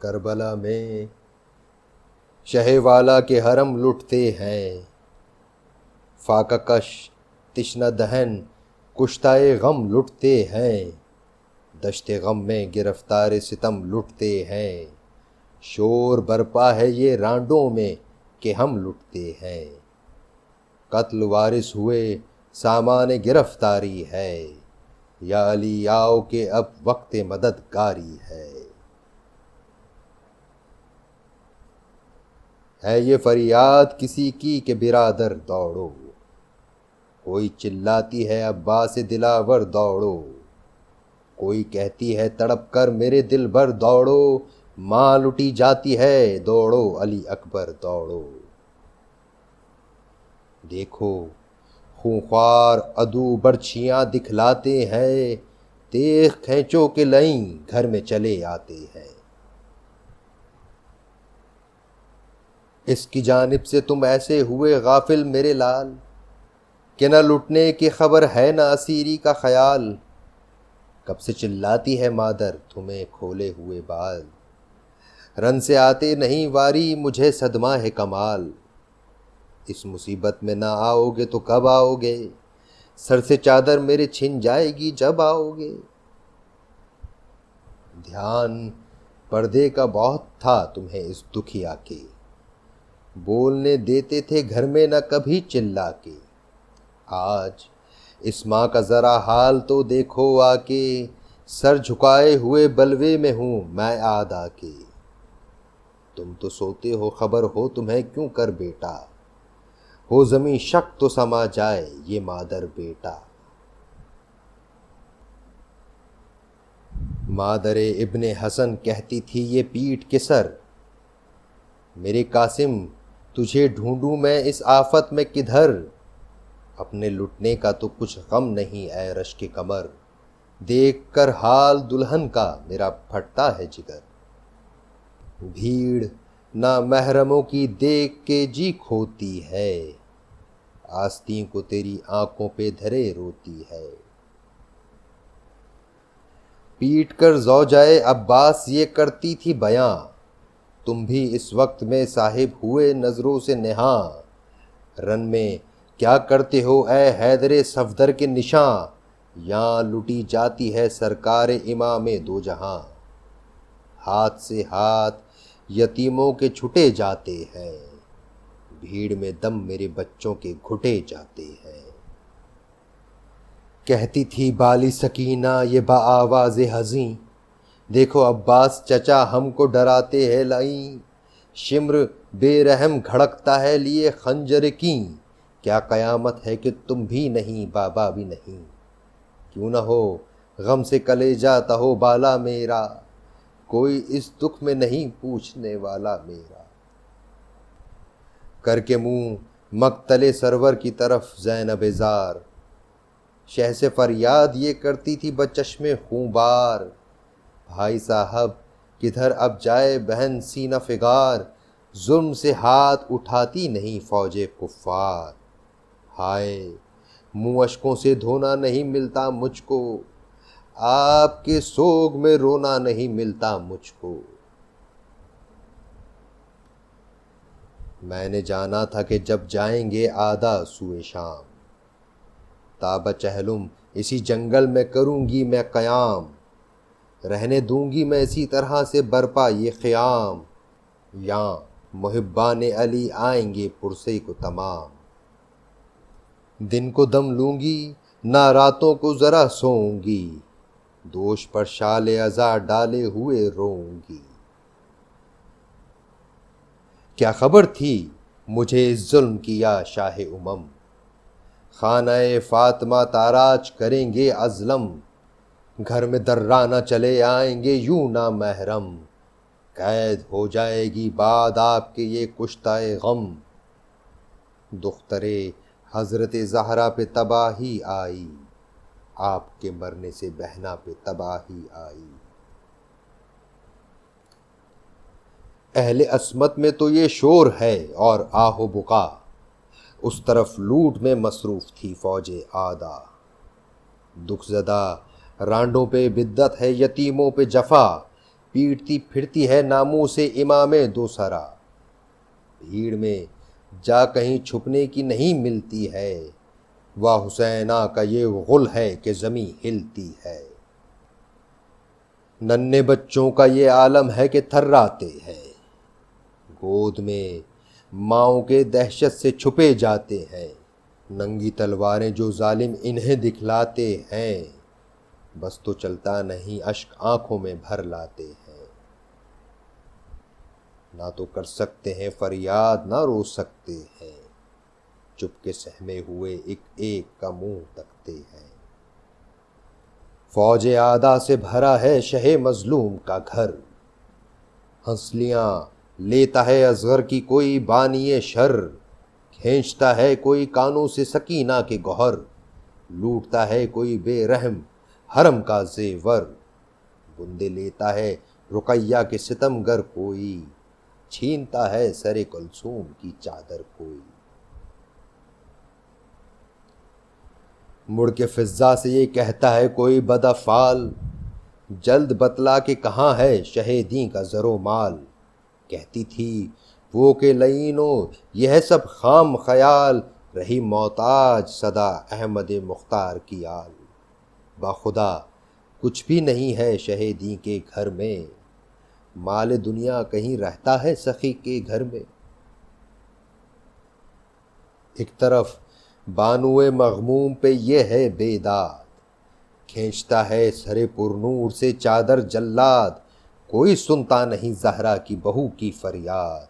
کربلا میں شہ والا کے حرم لٹتے ہیں، فاقہ کش تشنہ دہن کشتائے غم لٹتے ہیں، دشت غم میں گرفتار ستم لٹتے ہیں، شور برپا ہے یہ رانڈوں میں کہ ہم لٹتے ہیں، قتل وارث ہوئے سامان گرفتاری ہے، یا علی آؤ کہ اب وقت مددگاری ہے یہ فریاد کسی کی کہ برادر دوڑو، کوئی چلاتی ہے عباس دلاور دوڑو، کوئی کہتی ہے تڑپ کر میرے دل بھر دوڑو، ماں لٹی جاتی ہے دوڑو علی اکبر دوڑو، دیکھو خونخوار عدو برچھیاں دکھلاتے ہیں، تیغ کھینچو کہ لئیں گھر میں چلے آتے ہیں، اس کی جانب سے تم ایسے ہوئے غافل میرے لال کہ نہ لٹنے کی خبر ہے نہ اسیری کا خیال، کب سے چلاتی ہے مادر تمہیں کھولے ہوئے بال، رن سے آتے نہیں واری مجھے صدمہ ہے کمال، اس مصیبت میں نہ آؤ گے تو کب آؤ گے، سر سے چادر میرے چھن جائے گی جب آؤ گے، دھیان پردے کا بہت تھا تمہیں اس دکھیا کے، بولنے دیتے تھے گھر میں نہ کبھی چلا کے، آج اس ماں کا ذرا حال تو دیکھو آ کے، سر جھکائے ہوئے بلوے میں ہوں میں آ کے، تم تو سوتے ہو خبر ہو تمہیں کیوں کر بیٹا، ہو زمیں شک تو سما جائے یہ مادر بیٹا، مادر ابن حسن کہتی تھی یہ پیٹ کے سر، میرے قاسم تجھے ڈھونڈوں میں اس آفت میں کدھر، اپنے لٹنے کا تو کچھ غم نہیں اے رشک کمر، دیکھ کر حال دلہن کا میرا پھٹتا ہے جگر، بھیڑ نہ محرموں کی دیکھ کے جی کھوتی ہے، آستین کو تیری آنکھوں پہ دھرے روتی ہے، پیٹ کر زوجائے عباس یہ کرتی تھی بیاں، تم بھی اس وقت میں صاحب ہوئے نظروں سے نہاں، رن میں کیا کرتے ہو اے حیدر صفدر کے نشاں، یہاں لٹی جاتی ہے سرکار امام دو جہاں، ہاتھ سے ہاتھ یتیموں کے چھٹے جاتے ہیں، بھیڑ میں دم میرے بچوں کے گھٹے جاتے ہیں، کہتی تھی بالی سکینہ یہ بآواز حزیں، دیکھو عباس چچا ہم کو ڈراتے ہیں لائیں، شمر بے رحم گھڑکتا ہے لیے خنجر کی، کیا قیامت ہے کہ تم بھی نہیں بابا بھی نہیں، کیوں نہ ہو غم سے کلیجہ تہو بالا میرا، کوئی اس دکھ میں نہیں پوچھنے والا میرا، کر کے منہ مقتل سرور کی طرف زینب زار، شہ سے فریاد یہ کرتی تھی بچشم خون بار، بھائی صاحب کدھر اب جائے بہن سینہ فگار، ظلم سے ہاتھ اٹھاتی نہیں فوج کفار، ہائے منہ اشکوں سے دھونا نہیں ملتا مجھ کو، آپ کے سوگ میں رونا نہیں ملتا مجھ کو، میں نے جانا تھا کہ جب جائیں گے آدھا سوئے شام، تابہ چہلم اسی جنگل میں کروں گی میں قیام، رہنے دوں گی میں اسی طرح سے برپا یہ خیام، یہاں محبان علی آئیں گے پرسے کو تمام، دن کو دم لوں گی نہ راتوں کو ذرا سوؤں گی، دوش پر شال عزا ڈالے ہوئے روؤں گی، کیا خبر تھی مجھے اس ظلم کی یا شاہ امم، خانہ فاطمہ تاراج کریں گے ازلم، گھر میں درانہ چلے آئیں گے یوں نا محرم، قید ہو جائے گی بعد آپ کے یہ کشتہ غم، دخترے حضرت زہرا پہ تباہی آئی، آپ کے مرنے سے بہنا پہ تباہی آئی، اہل عصمت میں تو یہ شور ہے اور آہ و بکا، اس طرف لوٹ میں مصروف تھی فوج آدھا، دکھ زدہ رانڈوں پہ بدت ہے یتیموں پہ جفا، پیٹتی پھرتی ہے ناموں سے امام دوسرا، بھیڑ میں جا کہیں چھپنے کی نہیں ملتی ہے، واہ حسینہ کا یہ غل ہے کہ زمیں ہلتی ہے۔ ننھے بچوں کا یہ عالم ہے کہ تھراتے ہیں، گود میں ماؤں کے دہشت سے چھپے جاتے ہیں، ننگی تلواریں جو ظالم انہیں دکھلاتے ہیں، بس تو چلتا نہیں اشک آنکھوں میں بھر لاتے ہیں۔ نہ تو کر سکتے ہیں فریاد نہ رو سکتے ہیں، چپ کے سہمے ہوئے ایک ایک کا منہ تکتے ہیں۔ فوج اعداء سے بھرا ہے شہ مظلوم کا گھر، ہنسلیاں لیتا ہے اصغر کی کوئی بانی شر، کھینچتا ہے کوئی کانوں سے سکینہ کے گوہر، لوٹتا ہے کوئی بے رحم حرم کا زیور، بندے لیتا ہے رقیہ کے ستم گر کوئی، چھینتا ہے سر کلثوم کی چادر کوئی۔ مڑ کے فضا سے یہ کہتا ہے کوئی بدافعال، جلد بتلا کہ کہاں ہے شہیدیں کا زر و مال، کہتی تھی وہ کہ لعینوں یہ ہے سب خام خیال، رہی محتاج صدا احمد مختار کی آل، باخدا کچھ بھی نہیں ہے شہیدیں کے گھر میں، مال دنیا کہیں رہتا ہے سخی کے گھر میں۔ ایک طرف بانوئے مغموم پہ یہ ہے بیداد، کھینچتا ہے سر پرنور سے چادر جلاد، کوئی سنتا نہیں زہرا کی بہو کی فریاد،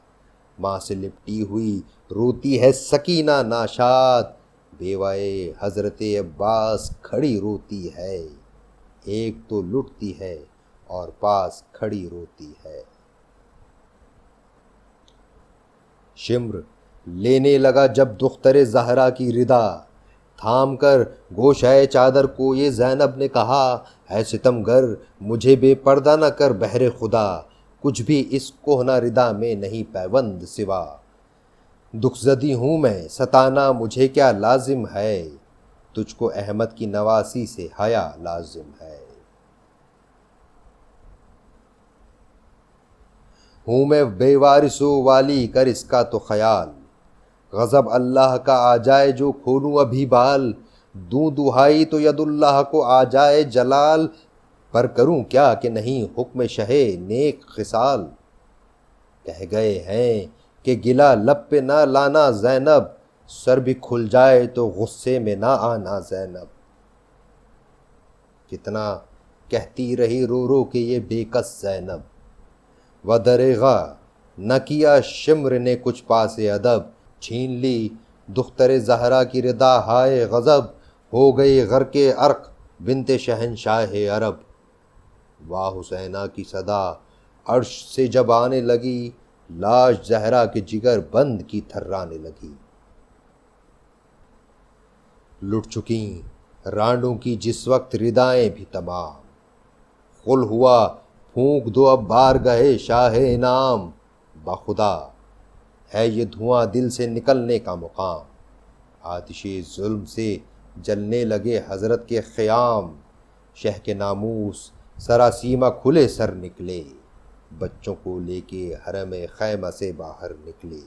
ماں سے لپٹی ہوئی روتی ہے سکینہ ناشاد، بیوائے حضرت عباس کھڑی روتی ہے، ایک تو لٹتی ہے اور پاس کھڑی روتی ہے۔ شمر لینے لگا جب دختر زہرا کی ردا، تھام کر گوشۂ چادر کو یہ زینب نے کہا، اے ستم گر مجھے بے پردہ نہ کر بہر خدا، کچھ بھی اس کہنہ ردا میں نہیں پیوند سوا، دکھ زدی ہوں میں ستانا مجھے کیا لازم ہے، تجھ کو احمد کی نواسی سے حیا لازم ہے۔ ہوں میں بے وارث و والی کر اس کا تو خیال، غضب اللہ کا آ جائے جو کھولوں ابھی بال، دوں دہائی تو ید اللہ کو آ جائے جلال، پر کروں کیا کہ نہیں حکم شہ نیک خصال، کہہ گئے ہیں کہ گلا لب پہ نہ لانا زینب، سر بھی کھل جائے تو غصے میں نہ آنا زینب، کتنا کہتی رہی رو رو کے یہ بے کس زینب، ودریغا نہ کیا شمر نے کچھ پاس ادب، چھین لی دختر زہرا کی ردا ہائے غضب، ہو گئی غرق عرق بنت شہنشاہ عرب، واہ حسینہ کی صدا عرش سے جب آنے لگی، لاش زہرا کے جگر بند کی تھرانے لگی، لٹ چکیں رانڈوں کی جس وقت ردائیں بھی تمام، خل ہوا پھونک دو اب بارگاہ شاہ انعام، باخدا ہے یہ دھواں دل سے نکلنے کا مقام، آتش ظلم سے جلنے لگے حضرت کے خیام، شہ کے ناموس سراسیمہ کھلے سر نکلے، بچوں کو لے کے حرم خیمہ سے باہر نکلے۔